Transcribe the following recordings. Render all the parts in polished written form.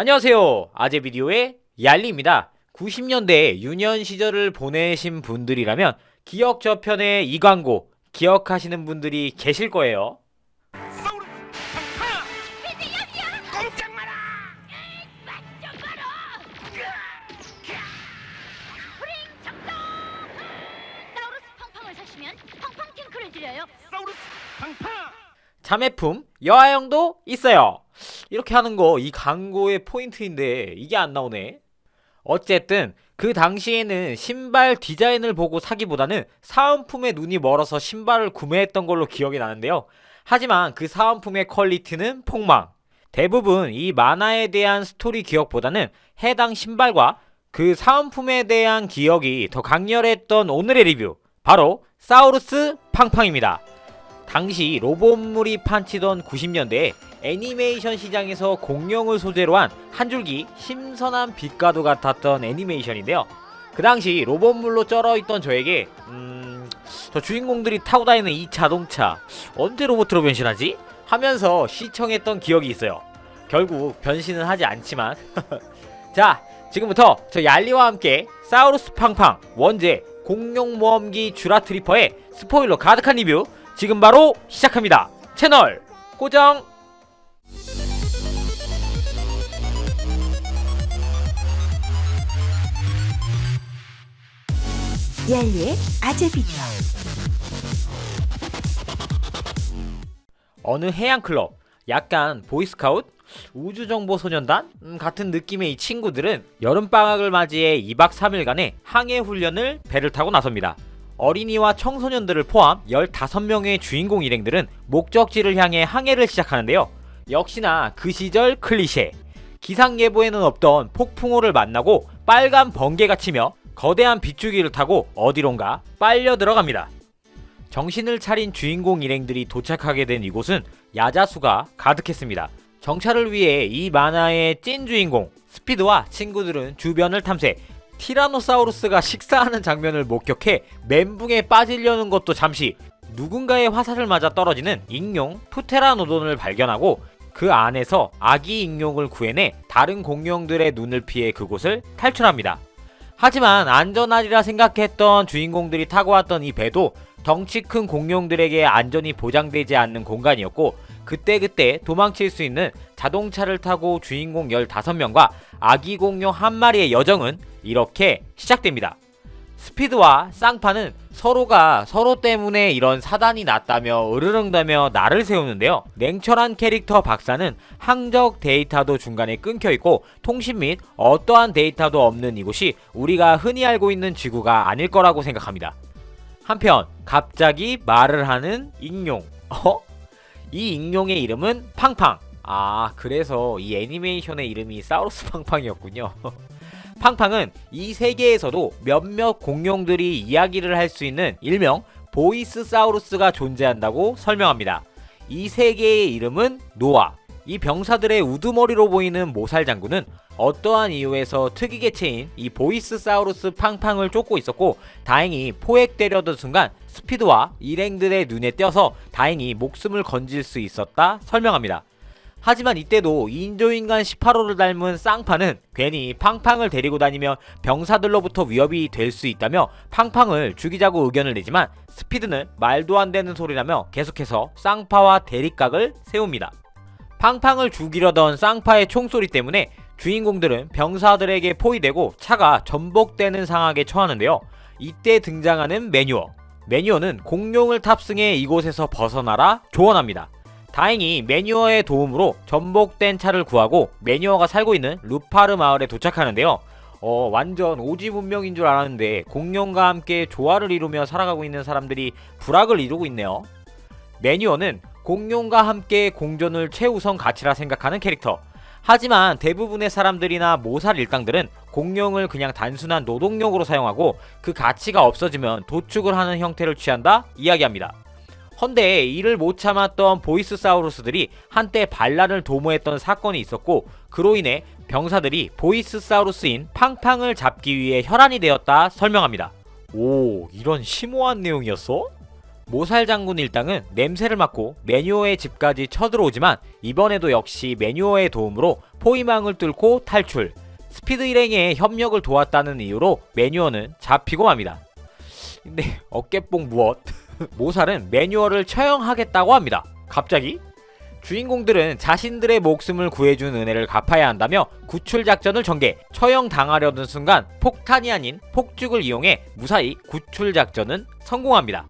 안녕하세요. 아재비디오의 얄리입니다. 90년대 유년 시절을 보내신 분들이라면 기억 저편의 이 광고 기억하시는 분들이 계실 거예요. 사우루스 하하! 스피드 여기야! 꼼짝 마라! 맞좀 마라! 프링 작동! 사우루스 팡팡을 사시면 팡팡 탱크를 드려요. 사우루스 팡팡! 자매품 여아형도 있어요. 이렇게 하는 거 이 광고의 포인트인데 이게 안 나오네. 어쨌든 그 당시에는 신발 디자인을 보고 사기보다는 사은품에 눈이 멀어서 신발을 구매했던 걸로 기억이 나는데요. 하지만 그 사은품의 퀄리티는 폭망. 대부분 이 만화에 대한 스토리 기억보다는 해당 신발과 그 사은품에 대한 기억이 더 강렬했던 오늘의 리뷰, 바로 사우루스 팡팡입니다. 당시 로봇물이 판치던 90년대에 애니메이션 시장에서 공룡을 소재로 한 한 줄기 신선한 빛과도 같았던 애니메이션인데요. 그 당시 로봇물로 쩔어있던 저에게 저 주인공들이 타고 다니는 이 자동차 언제 로봇으로 변신하지? 하면서 시청했던 기억이 있어요. 결국 변신은 하지 않지만 자, 지금부터 저 얄리와 함께 사우루스 팡팡 원제 공룡 모험기 쥬라 트리퍼의 스포일러 가득한 리뷰 지금 바로 시작합니다. 채널 고정! 얄리의 아재비디오. 어느 해양클럽, 약간 보이스카웃? 우주정보소년단? 같은 느낌의 이 친구들은 여름방학을 맞이해 2박 3일간의 항해훈련을 배를 타고 나섭니다. 어린이와 청소년들을 포함 15명의 주인공 일행들은 목적지를 향해 항해를 시작하는데요. 역시나 그 시절 클리셰. 기상예보에는 없던 폭풍우를 만나고 빨간 번개가 치며 거대한 빗줄기를 타고 어디론가 빨려 들어갑니다. 정신을 차린 주인공 일행들이 도착하게 된 이곳은 야자수가 가득했습니다. 정찰을 위해 이 만화의 찐 주인공 스피드와 친구들은 주변을 탐색, 티라노사우루스가 식사하는 장면을 목격해 멘붕에 빠지려는 것도 잠시, 누군가의 화살을 맞아 떨어지는 익룡 프테라노돈을 발견하고 그 안에서 아기 익룡을 구해내 다른 공룡들의 눈을 피해 그곳을 탈출합니다. 하지만 안전하리라 생각했던 주인공들이 타고 왔던 이 배도 덩치 큰 공룡들에게 안전이 보장되지 않는 공간이었고, 그때그때 도망칠 수 있는 자동차를 타고 주인공 15명과 아기 공룡 한 마리의 여정은 이렇게 시작됩니다. 스피드와 쌍파는 서로가 서로 때문에 이런 사단이 났다며 으르렁대며 날을 세우는데요. 냉철한 캐릭터 박사는 항적 데이터도 중간에 끊겨있고 통신 및 어떠한 데이터도 없는 이곳이 우리가 흔히 알고 있는 지구가 아닐 거라고 생각합니다. 한편 갑자기 말을 하는 익룡. 이 익룡의 이름은 팡팡. 그래서 이 애니메이션의 이름이 사우루스 팡팡이었군요. 팡팡은 이 세계에서도 몇몇 공룡들이 이야기를 할 수 있는 일명 보이스 사우루스가 존재한다고 설명합니다. 이 세계의 이름은 노아. 이 병사들의 우두머리로 보이는 모살 장군은 어떠한 이유에서 특이 개체인 이 보이스 사우루스 팡팡을 쫓고 있었고, 다행히 포획되려던 순간 스피드와 일행들의 눈에 띄어서 다행히 목숨을 건질 수 있었다 설명합니다. 하지만 이때도 인조인간 18호를 닮은 쌍파는 괜히 팡팡을 데리고 다니며 병사들로부터 위협이 될 수 있다며 팡팡을 죽이자고 의견을 내지만 스피드는 말도 안 되는 소리라며 계속해서 쌍파와 대립각을 세웁니다. 팡팡을 죽이려던 쌍파의 총소리 때문에 주인공들은 병사들에게 포위되고 차가 전복되는 상황에 처하는데요. 이때 등장하는 매뉴어. 매뉴어는 공룡을 탑승해 이곳에서 벗어나라 조언합니다. 다행히 매뉴어의 도움으로 전복된 차를 구하고 매뉴어가 살고 있는 루파르 마을에 도착하는데요. 완전 오지 문명인 줄 알았는데 공룡과 함께 조화를 이루며 살아가고 있는 사람들이 불악을 이루고 있네요. 매뉴어는 공룡과 함께 공존을 최우선 가치라 생각하는 캐릭터. 하지만 대부분의 사람들이나 모살 일당들은 공룡을 그냥 단순한 노동력으로 사용하고 그 가치가 없어지면 도축을 하는 형태를 취한다 이야기합니다. 헌데 이를 못 참았던 보이스 사우루스들이 한때 반란을 도모했던 사건이 있었고, 그로 인해 병사들이 보이스 사우루스인 팡팡을 잡기 위해 혈안이 되었다 설명합니다. 오, 이런 심오한 내용이었어? 모살 장군 일당은 냄새를 맡고 매뉴어의 집까지 쳐들어오지만 이번에도 역시 매뉴어의 도움으로 포위망을 뚫고 탈출. 스피드 일행의 협력을 도왔다는 이유로 매뉴어는 잡히고 맙니다. 근데 어깨뽕 무엇? 모살은 매뉴어를 처형하겠다고 합니다. 갑자기? 주인공들은 자신들의 목숨을 구해준 은혜를 갚아야 한다며 구출 작전을 전개. 처형당하려던 순간 폭탄이 아닌 폭죽을 이용해 무사히 구출 작전은 성공합니다.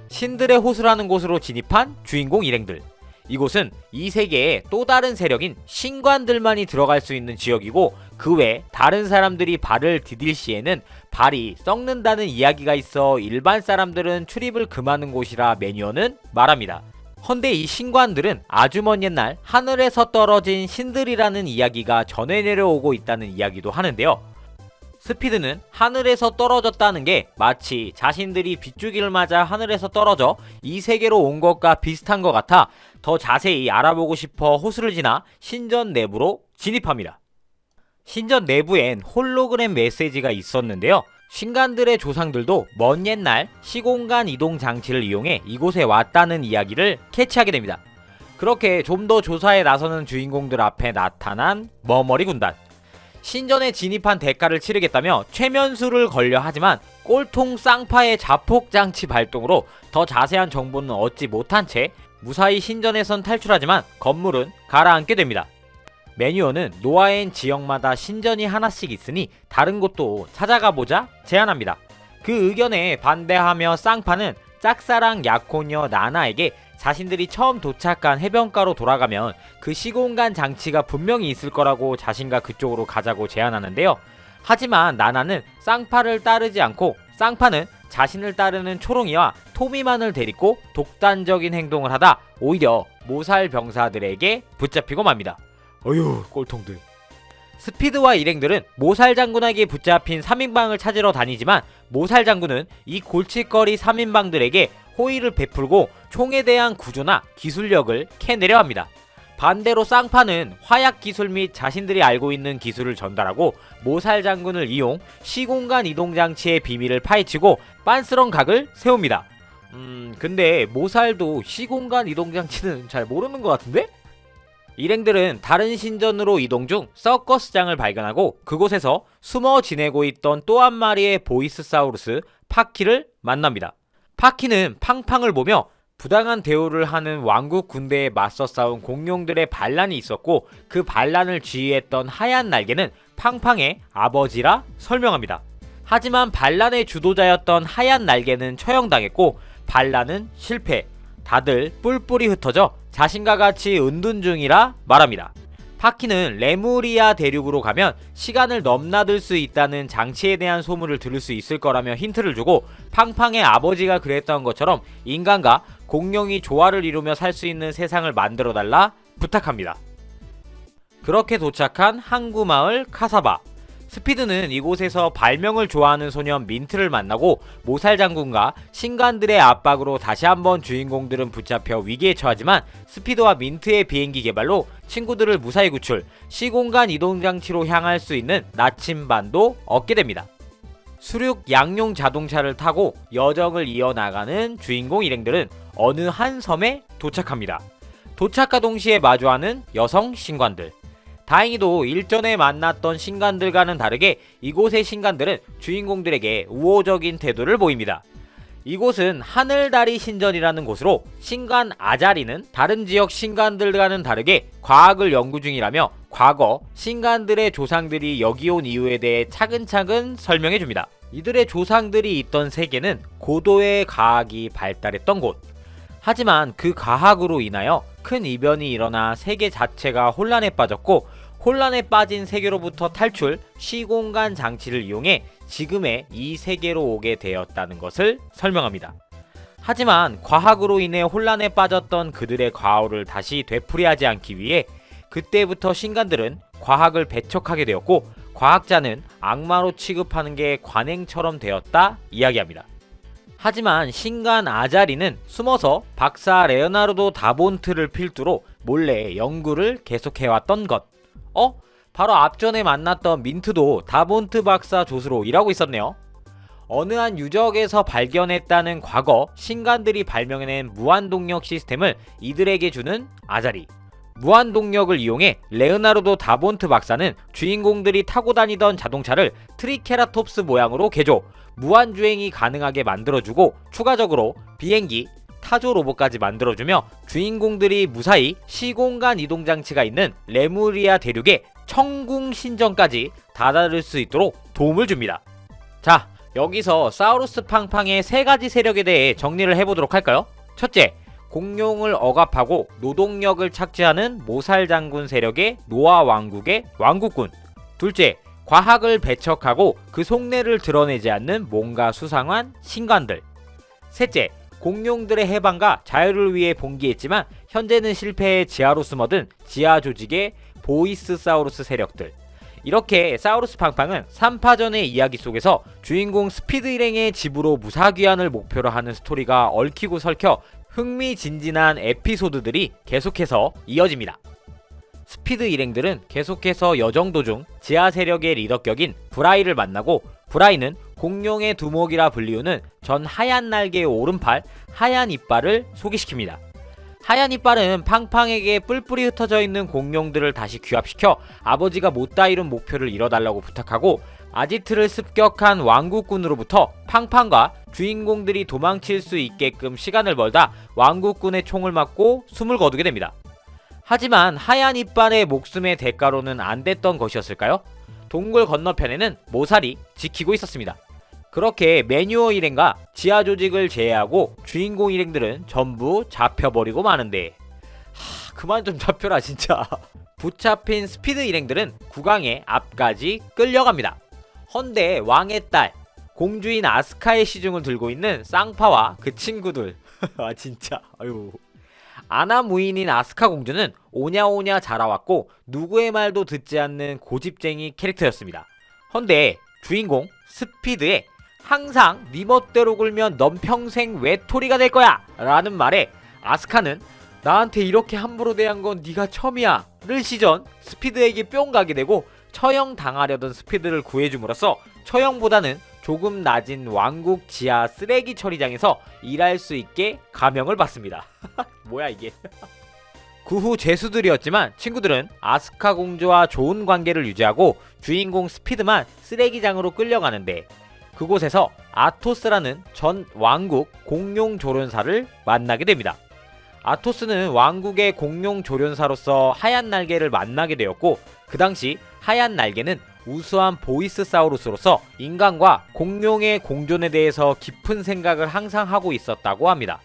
신들의 호수라는 곳으로 진입한 주인공 일행들. 이곳은 이 세계의 또 다른 세력인 신관들만이 들어갈 수 있는 지역이고 그 외 다른 사람들이 발을 디딜 시에는 발이 썩는다는 이야기가 있어 일반 사람들은 출입을 금하는 곳이라 매뉴어는 말합니다. 헌데 이 신관들은 아주 먼 옛날 하늘에서 떨어진 신들이라는 이야기가 전해 내려오고 있다는 이야기도 하는데요. 스피드는 하늘에서 떨어졌다는 게 마치 자신들이 빗줄기를 맞아 하늘에서 떨어져 이 세계로 온 것과 비슷한 것 같아 더 자세히 알아보고 싶어 호수를 지나 신전 내부로 진입합니다. 신전 내부엔 홀로그램 메시지가 있었는데요. 신관들의 조상들도 먼 옛날 시공간 이동 장치를 이용해 이곳에 왔다는 이야기를 캐치하게 됩니다. 그렇게 좀 더 조사에 나서는 주인공들 앞에 나타난 머머리 군단. 신전에 진입한 대가를 치르겠다며 최면수를 걸려 하지만 꼴통 쌍파의 자폭장치 발동으로 더 자세한 정보는 얻지 못한 채 무사히 신전에선 탈출하지만 건물은 가라앉게 됩니다. 매뉴어는 노아엔 지역마다 신전이 하나씩 있으니 다른 곳도 찾아가보자 제안합니다. 그 의견에 반대하며 쌍파는 짝사랑 약혼녀 나나에게 자신들이 처음 도착한 해변가로 돌아가면 그 시공간 장치가 분명히 있을 거라고 자신과 그쪽으로 가자고 제안하는데요. 하지만 나나는 쌍파를 따르지 않고 쌍파는 자신을 따르는 초롱이와 토미만을 데리고 독단적인 행동을 하다 오히려 모살 병사들에게 붙잡히고 맙니다. 어휴 꼴통들. 스피드와 일행들은 모살 장군에게 붙잡힌 3인방을 찾으러 다니지만 모살 장군은 이 골칫거리 3인방들에게 호의를 베풀고 총에 대한 구조나 기술력을 캐내려 합니다. 반대로 쌍파는 화약 기술 및 자신들이 알고 있는 기술을 전달하고 모살 장군을 이용 시공간 이동 장치의 비밀을 파헤치고 빤스런 각을 세웁니다. 근데 모살도 시공간 이동 장치는 잘 모르는 것 같은데? 일행들은 다른 신전으로 이동 중 서커스장을 발견하고 그곳에서 숨어 지내고 있던 또 한 마리의 보이스사우루스 파키를 만납니다. 파키는 팡팡을 보며 부당한 대우를 하는 왕국 군대에 맞서 싸운 공룡들의 반란이 있었고 그 반란을 지휘했던 하얀 날개는 팡팡의 아버지라 설명합니다. 하지만 반란의 주도자였던 하얀 날개는 처형당했고 반란은 실패. 다들 뿔뿔이 흩어져 자신과 같이 은둔 중이라 말합니다. 파키는 레무리아 대륙으로 가면 시간을 넘나들 수 있다는 장치에 대한 소문을 들을 수 있을 거라며 힌트를 주고 팡팡의 아버지가 그랬던 것처럼 인간과 공룡이 조화를 이루며 살 수 있는 세상을 만들어달라 부탁합니다. 그렇게 도착한 항구 마을 카사바. 스피드는 이곳에서 발명을 좋아하는 소년 민트를 만나고 모살 장군과 신관들의 압박으로 다시 한번 주인공들은 붙잡혀 위기에 처하지만 스피드와 민트의 비행기 개발로 친구들을 무사히 구출, 시공간 이동장치로 향할 수 있는 나침반도 얻게 됩니다. 수륙 양용 자동차를 타고 여정을 이어나가는 주인공 일행들은 어느 한 섬에 도착합니다. 도착과 동시에 마주하는 여성 신관들. 다행히도 일전에 만났던 신관들과는 다르게 이곳의 신관들은 주인공들에게 우호적인 태도를 보입니다. 이곳은 하늘다리 신전이라는 곳으로 신관 아자리는 다른 지역 신관들과는 다르게 과학을 연구 중이라며 과거 신관들의 조상들이 여기 온 이유에 대해 차근차근 설명해줍니다. 이들의 조상들이 있던 세계는 고도의 과학이 발달했던 곳. 하지만 그 과학으로 인하여 큰 이변이 일어나 세계 자체가 혼란에 빠졌고 혼란에 빠진 세계로부터 탈출, 시공간 장치를 이용해 지금의 이 세계로 오게 되었다는 것을 설명합니다. 하지만 과학으로 인해 혼란에 빠졌던 그들의 과오를 다시 되풀이하지 않기 위해 그때부터 신관들은 과학을 배척하게 되었고 과학자는 악마로 취급하는 게 관행처럼 되었다 이야기합니다. 하지만 신관 아자리는 숨어서 박사 레오나르도 다본트를 필두로 몰래 연구를 계속해왔던 것. 바로 앞전에 만났던 민트도 다본트 박사 조수로 일하고 있었네요. 어느 한 유적에서 발견했다는 과거 신관들이 발명해낸 무한동력 시스템을 이들에게 주는 아자리. 무한동력을 이용해 레오나르도 다본트 박사는 주인공들이 타고 다니던 자동차를 트리케라톱스 모양으로 개조, 무한주행이 가능하게 만들어주고 추가적으로 비행기, 타조 로봇까지 만들어주며 주인공들이 무사히 시공간 이동장치가 있는 레무리아 대륙의 청궁신전까지 다다를 수 있도록 도움을 줍니다. 자, 여기서 사우루스 팡팡의 3가지 세력에 대해 정리를 해보도록 할까요? 첫째, 공룡을 억압하고 노동력을 착취하는 모살 장군 세력의 노아 왕국의 왕국군. 둘째, 과학을 배척하고 그 속내를 드러내지 않는 뭔가 수상한 신관들. 셋째, 공룡들의 해방과 자유를 위해 봉기했지만 현재는 실패해 지하로 숨어든 지하 조직의 보이스사우루스 세력들. 이렇게 사우루스 팡팡은 3파전의 이야기 속에서 주인공 스피드 일행의 집으로 무사귀환을 목표로 하는 스토리가 얽히고 설켜 흥미진진한 에피소드들이 계속해서 이어집니다. 스피드 일행들은 계속해서 여정 도중 지하 세력의 리더격인 브라이를 만나고, 브라이는 공룡의 두목이라 불리우는 전 하얀 날개의 오른팔 하얀 이빨을 소개시킵니다. 하얀 이빨은 팡팡에게 뿔뿔이 흩어져 있는 공룡들을 다시 귀합시켜 아버지가 못다 이룬 목표를 이뤄달라고 부탁하고, 아지트를 습격한 왕국군으로부터 팡팡과 주인공들이 도망칠 수 있게끔 시간을 벌다 왕국군의 총을 맞고 숨을 거두게 됩니다. 하지만 하얀 이빨의 목숨의 대가로는 안 됐던 것이었을까요? 동굴 건너편에는 모살이 지키고 있었습니다. 그렇게 매뉴어 일행과 지하 조직을 제외하고 주인공 일행들은 전부 잡혀버리고 마는데, 그만 좀 잡혀라 진짜. 붙잡힌 스피드 일행들은 국왕의 앞까지 끌려갑니다. 헌데 왕의 딸, 공주인 아스카의 시중을 들고 있는 쌍파와 그 친구들 아 진짜 아유. 아나 무인인 아스카 공주는 오냐오냐 자라왔고 누구의 말도 듣지 않는 고집쟁이 캐릭터였습니다. 헌데 주인공 스피드의 항상 네 멋대로 굴면 넌 평생 외톨이가 될 거야 라는 말에 아스카는 나한테 이렇게 함부로 대한 건 네가 처음이야 를 시전 스피드에게 뿅 가게 되고, 처형당하려던 스피드를 구해줌으로써 처형보다는 조금 낮은 왕국 지하 쓰레기 처리장에서 일할 수 있게 감형을 받습니다. 뭐야 이게. 그 후 죄수들이었지만 친구들은 아스카 공주와 좋은 관계를 유지하고 주인공 스피드만 쓰레기장으로 끌려가는데, 그곳에서 아토스라는 전 왕국 공룡 조련사를 만나게 됩니다. 아토스는 왕국의 공룡 조련사로서 하얀 날개를 만나게 되었고, 그 당시 하얀 날개는 우수한 보이스사우루스로서 인간과 공룡의 공존에 대해서 깊은 생각을 항상 하고 있었다고 합니다.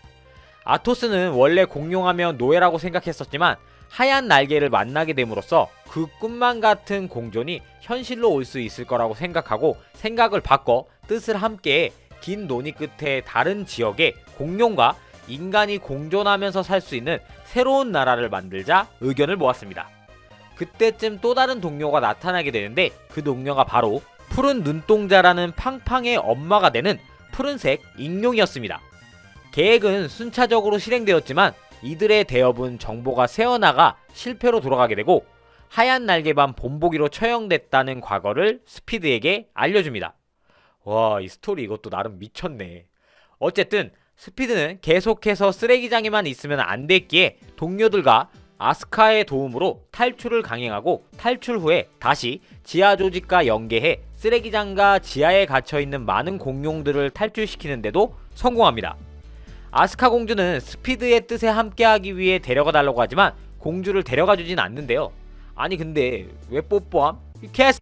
아토스는 원래 공룡하면 노예라고 생각했었지만 하얀 날개를 만나게 됨으로써 그 꿈만 같은 공존이 현실로 올 수 있을 거라고 생각하고 생각을 바꿔 뜻을 함께 긴 논의 끝에 다른 지역에 공룡과 인간이 공존하면서 살 수 있는 새로운 나라를 만들자 의견을 모았습니다. 그때쯤 또 다른 동료가 나타나게 되는데, 그 동료가 바로 푸른 눈동자라는 팡팡의 엄마가 되는 푸른색 익룡이었습니다. 계획은 순차적으로 실행되었지만 이들의 대업은 정보가 새어나가 실패로 돌아가게 되고, 하얀 날개반 본보기로 처형됐다는 과거를 스피드에게 알려줍니다. 와, 이 스토리 이것도 나름 미쳤네. 어쨌든 스피드는 계속해서 쓰레기장에만 있으면 안 됐기에 동료들과 아스카의 도움으로 탈출을 강행하고, 탈출 후에 다시 지하 조직과 연계해 쓰레기장과 지하에 갇혀있는 많은 공룡들을 탈출시키는데도 성공합니다. 아스카 공주는 스피드의 뜻에 함께하기 위해 데려가 달라고 하지만 공주를 데려가 주진 않는데요. 아니 근데 왜 뽀뽀함? 이 개스.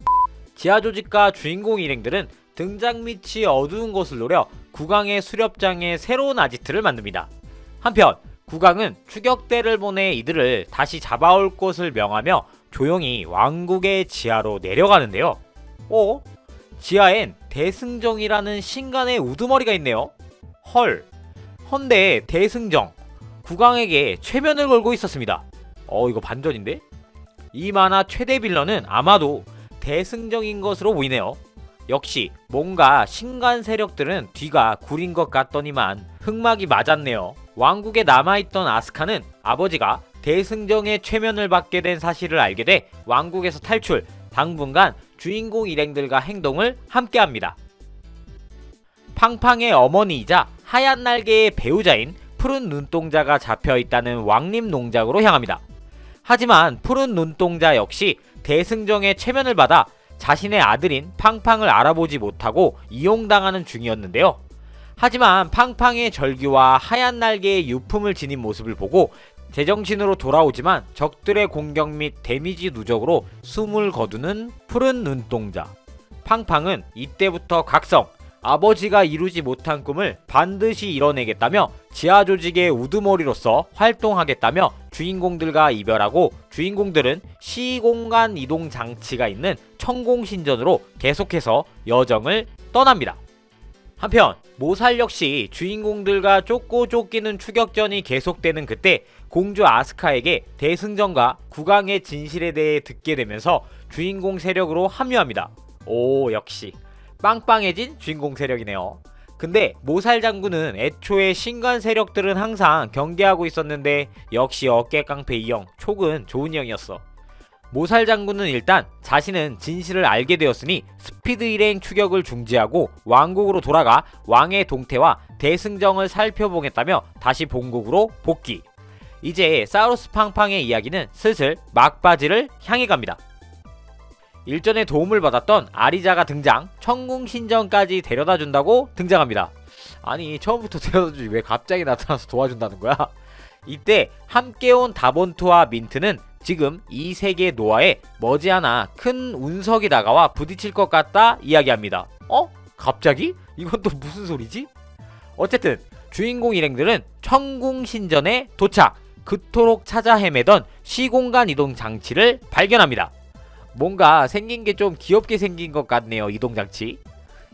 지하 조직과 주인공 일행들은 등장 밑이 어두운 곳을 노려 국왕의 수렵장에 새로운 아지트를 만듭니다. 한편 국왕은 추격대를 보내 이들을 다시 잡아올 것을 명하며 조용히 왕국의 지하로 내려가는데요. 지하엔 대승정이라는 신간의 우두머리가 있네요. 헐. 헌데 대승정, 국왕에게 최면을 걸고 있었습니다. 이거 반전인데? 이 만화 최대 빌런은 아마도 대승정인 것으로 보이네요. 역시 뭔가 신관 세력들은 뒤가 구린 것 같더니만 흑막이 맞았네요. 왕국에 남아있던 아스카는 아버지가 대승정의 최면을 받게 된 사실을 알게 돼 왕국에서 탈출, 당분간 주인공 일행들과 행동을 함께합니다. 팡팡의 어머니이자 하얀 날개의 배우자인 푸른 눈동자가 잡혀있다는 왕림 농장으로 향합니다. 하지만 푸른 눈동자 역시 대승정의 체면을 받아 자신의 아들인 팡팡을 알아보지 못하고 이용당하는 중이었는데요. 하지만 팡팡의 절규와 하얀 날개의 유품을 지닌 모습을 보고 제정신으로 돌아오지만 적들의 공격 및 데미지 누적으로 숨을 거두는 푸른 눈동자. 팡팡은 이때부터 각성, 아버지가 이루지 못한 꿈을 반드시 이뤄내겠다며 지하 조직의 우두머리로서 활동하겠다며 주인공들과 이별하고 주인공들은 시공간 이동 장치가 있는 천공신전으로 계속해서 여정을 떠납니다. 한편 모살 역시 주인공들과 쫓고 쫓기는 추격전이 계속되는 그때 공주 아스카에게 대승전과 국왕의 진실에 대해 듣게 되면서 주인공 세력으로 합류합니다. 오, 역시 빵빵해진 주인공 세력이네요. 근데 모살 장군은 애초에 신관 세력들은 항상 경계하고 있었는데 역시 어깨깡패 이 형 촉은 좋은 형이었어. 모살 장군은 일단 자신은 진실을 알게 되었으니 스피드 일행 추격을 중지하고 왕국으로 돌아가 왕의 동태와 대승정을 살펴보겠다며 다시 본국으로 복귀. 이제 사우루스 팡팡의 이야기는 슬슬 막바지를 향해 갑니다. 일전에 도움을 받았던 아리자가 등장, 천궁신전까지 데려다준다고 등장합니다. 아니 처음부터 데려다주지 왜 갑자기 나타나서 도와준다는 거야? 이때 함께 온 다본트와 민트는 지금 이 세계 노아에 머지않아 큰 운석이 다가와 부딪힐 것 같다 이야기합니다. 갑자기? 이건 또 무슨 소리지? 어쨌든 주인공 일행들은 천궁신전에 도착, 그토록 찾아 헤매던 시공간 이동 장치를 발견합니다. 뭔가 생긴 게 좀 귀엽게 생긴 것 같네요. 이동장치.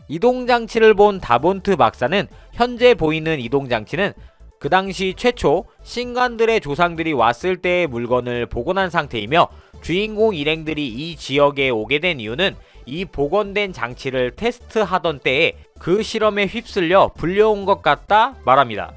이동장치를 본 다본트 박사는 현재 보이는 이동장치는 그 당시 최초 신관들의 조상들이 왔을 때의 물건을 복원한 상태이며 주인공 일행들이 이 지역에 오게 된 이유는 이 복원된 장치를 테스트하던 때에 그 실험에 휩쓸려 불려온 것 같다 말합니다.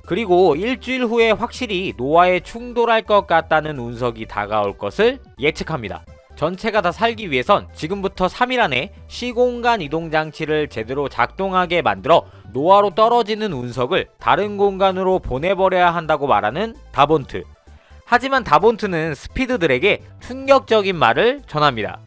그리고 일주일 후에 확실히 노아에 충돌할 것 같다는 운석이 다가올 것을 예측합니다. 전체가 다 살기 위해선 지금부터 3일 안에 시공간 이동장치를 제대로 작동하게 만들어 노아로 떨어지는 운석을 다른 공간으로 보내버려야 한다고 말하는 다본트. 하지만 다본트는 스피드들에게 충격적인 말을 전합니다.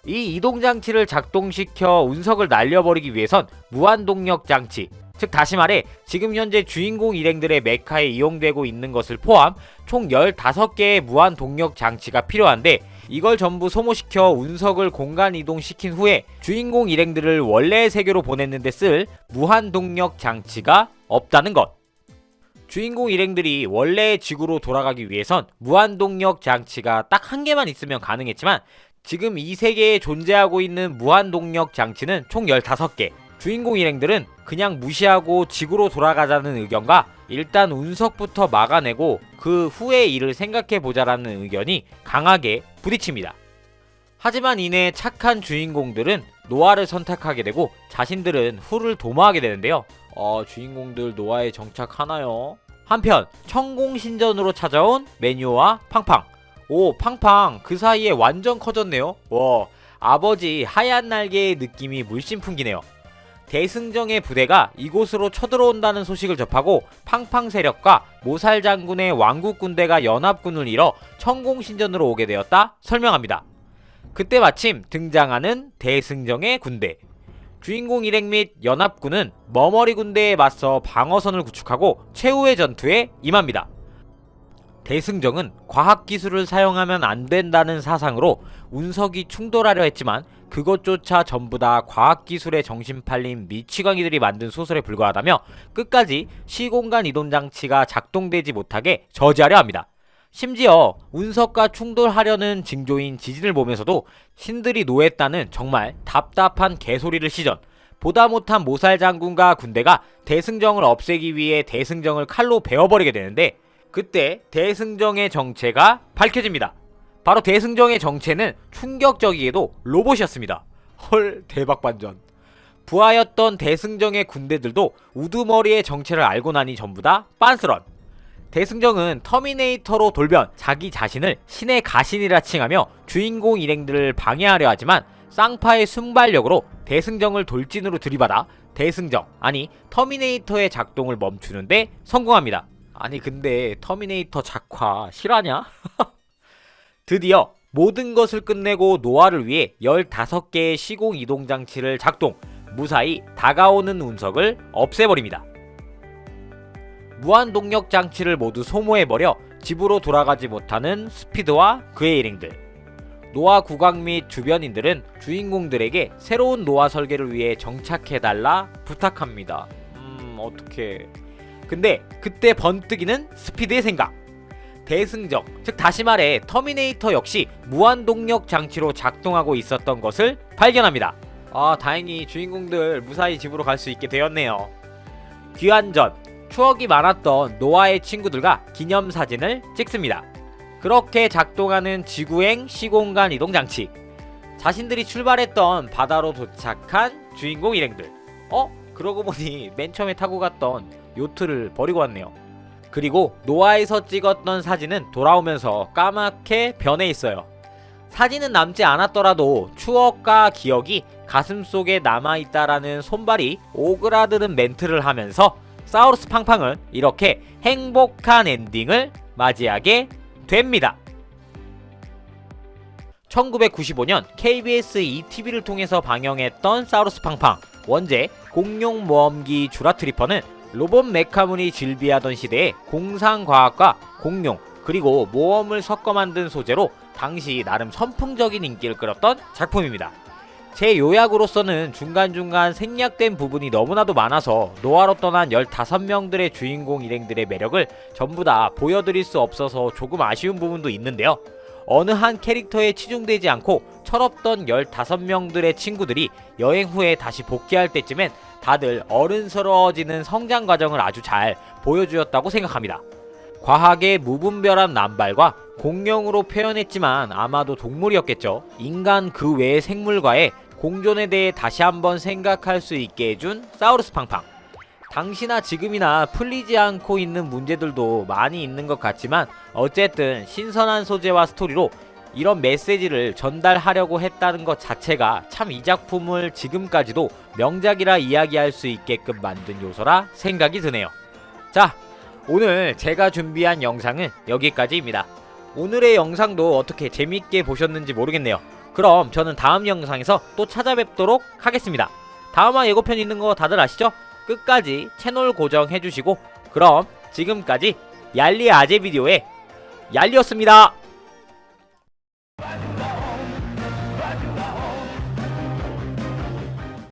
이 이동장치를 작동시켜 운석을 날려버리기 위해선 무한동력 장치, 즉 다시 말해 지금 현재 주인공 일행들의 메카에 이용되고 있는 것을 포함 총 15개의 무한동력 장치가 필요한데 이걸 전부 소모시켜 운석을 공간 이동시킨 후에 주인공 일행들을 원래의 세계로 보냈는데 쓸 무한동력 장치가 없다는 것. 주인공 일행들이 원래의 지구로 돌아가기 위해선 무한동력 장치가 딱 한 개만 있으면 가능했지만 지금 이 세계에 존재하고 있는 무한동력 장치는 총 15개. 주인공 일행들은 그냥 무시하고 지구로 돌아가자는 의견과 일단 운석부터 막아내고 그 후의 일을 생각해보자라는 의견이 강하게 부딪힙니다. 하지만 이내 착한 주인공들은 노아를 선택하게 되고 자신들은 후를 도모하게 되는데요. 주인공들 노아에 정착하나요? 한편 천공신전으로 찾아온 메뉴와 팡팡. 오, 팡팡 그 사이에 완전 커졌네요. 와, 아버지 하얀 날개의 느낌이 물씬 풍기네요. 대승정의 부대가 이곳으로 쳐들어온다는 소식을 접하고 팡팡 세력과 모살 장군의 왕국 군대가 연합군을 이뤄 천공신전으로 오게 되었다 설명합니다. 그때 마침 등장하는 대승정의 군대. 주인공 일행 및 연합군은 머머리 군대에 맞서 방어선을 구축하고 최후의 전투에 임합니다. 대승정은 과학기술을 사용하면 안 된다는 사상으로 운석이 충돌하려 했지만 그것조차 전부 다 과학기술에 정신 팔린 미치광이들이 만든 소설에 불과하다며 끝까지 시공간 이동장치가 작동되지 못하게 저지하려 합니다. 심지어 운석과 충돌하려는 징조인 지진을 보면서도 신들이 노했다는 정말 답답한 개소리를 시전. 보다 못한 모살 장군과 군대가 대승정을 없애기 위해 대승정을 칼로 베어버리게 되는데 그때 대승정의 정체가 밝혀집니다. 바로 대승정의 정체는 충격적이게도 로봇이었습니다. 헐, 대박 반전. 부하였던 대승정의 군대들도 우두머리의 정체를 알고 나니 전부 다 빤스런. 대승정은 터미네이터로 돌변, 자기 자신을 신의 가신이라 칭하며 주인공 일행들을 방해하려 하지만 쌍파의 순발력으로 대승정을 돌진으로 들이받아 대승정, 아니 터미네이터의 작동을 멈추는데 성공합니다. 아니 근데 터미네이터 작화 실화냐? 드디어 모든 것을 끝내고 노아를 위해 15개의 시공 이동 장치를 작동, 무사히 다가오는 운석을 없애버립니다. 무한 동력 장치를 모두 소모해버려 집으로 돌아가지 못하는 스피드와 그의 일행들. 노아 국왕 및 주변인들은 주인공들에게 새로운 노아 설계를 위해 정착해달라 부탁합니다. 어떡해. 근데 그때 번뜩이는 스피드의 생각. 대승정, 즉 다시 말해 터미네이터 역시 무한동력 장치로 작동하고 있었던 것을 발견합니다. 다행히 주인공들 무사히 집으로 갈 수 있게 되었네요. 귀환전, 추억이 많았던 노아의 친구들과 기념사진을 찍습니다. 그렇게 작동하는 지구행 시공간 이동 장치. 자신들이 출발했던 바다로 도착한 주인공 일행들. 그러고 보니 맨 처음에 타고 갔던 요트를 버리고 왔네요. 그리고 노아에서 찍었던 사진은 돌아오면서 까맣게 변해 있어요. 사진은 남지 않았더라도 추억과 기억이 가슴속에 남아있다라는 손발이 오그라드는 멘트를 하면서 사우루스 팡팡은 이렇게 행복한 엔딩을 맞이하게 됩니다. 1995년 KBS ETV를 통해서 방영했던 사우루스 팡팡, 원제 공룡 모험기 주라트리퍼는 로봇 메카문이 즐비하던 시대에 공상과학과 공룡 그리고 모험을 섞어 만든 소재로 당시 나름 선풍적인 인기를 끌었던 작품입니다. 제 요약으로서는 중간중간 생략된 부분이 너무나도 많아서 노아로 떠난 15명들의 주인공 일행들의 매력을 전부 다 보여드릴 수 없어서 조금 아쉬운 부분도 있는데요. 어느 한 캐릭터에 치중되지 않고 철없던 15명들의 친구들이 여행 후에 다시 복귀할 때쯤엔 다들 어른스러워지는 성장 과정을 아주 잘 보여주었다고 생각합니다. 과학의 무분별한 남발과 공룡으로 표현했지만 아마도 동물이었겠죠. 인간 그 외의 생물과의 공존에 대해 다시 한번 생각할 수 있게 해준 사우루스 팡팡. 당시나 지금이나 풀리지 않고 있는 문제들도 많이 있는 것 같지만 어쨌든 신선한 소재와 스토리로 이런 메시지를 전달하려고 했다는 것 자체가 참 이 작품을 지금까지도 명작이라 이야기할 수 있게끔 만든 요소라 생각이 드네요. 자, 오늘 제가 준비한 영상은 여기까지입니다. 오늘의 영상도 어떻게 재밌게 보셨는지 모르겠네요. 그럼 저는 다음 영상에서 또 찾아뵙도록 하겠습니다. 다음화 예고편 있는 거 다들 아시죠? 끝까지 채널 고정해주시고, 그럼 지금까지 얄리 아재 비디오의 얄리였습니다.